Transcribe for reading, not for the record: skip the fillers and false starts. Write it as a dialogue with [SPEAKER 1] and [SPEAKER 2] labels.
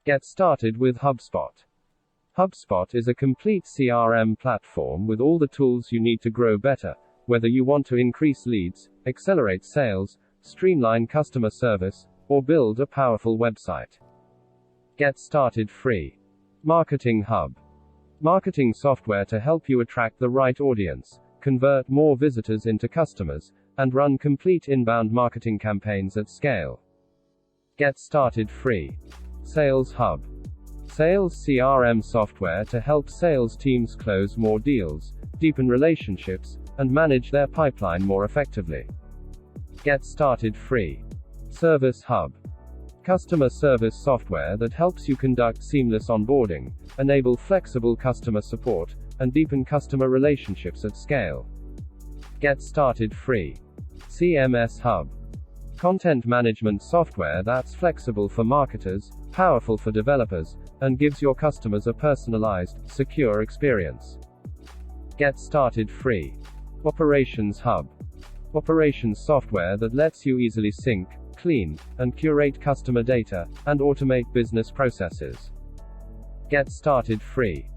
[SPEAKER 1] Get started with HubSpot. HubSpot is a complete CRM platform with all the tools you need to grow better, whether you want to increase leads, accelerate sales, streamline customer service, or build a powerful website. Get started free. Marketing Hub. Marketing software to help you attract the right audience, convert more visitors into customers, and run complete inbound marketing campaigns at scale. Get started free. Sales Hub. Sales CRM software to help sales teams close more deals, deepen relationships, and manage their pipeline more effectively. Get started free. Service Hub. Customer service software that helps you conduct seamless onboarding, enable flexible customer support, and deepen customer relationships at scale. Get started free. CMS Hub. Content management software that's flexible for marketers, powerful for developers, and gives your customers a personalized, secure experience. Get started free. Operations Hub. Operations software that lets you easily sync, clean, and curate customer data, and automate business processes. Get started free.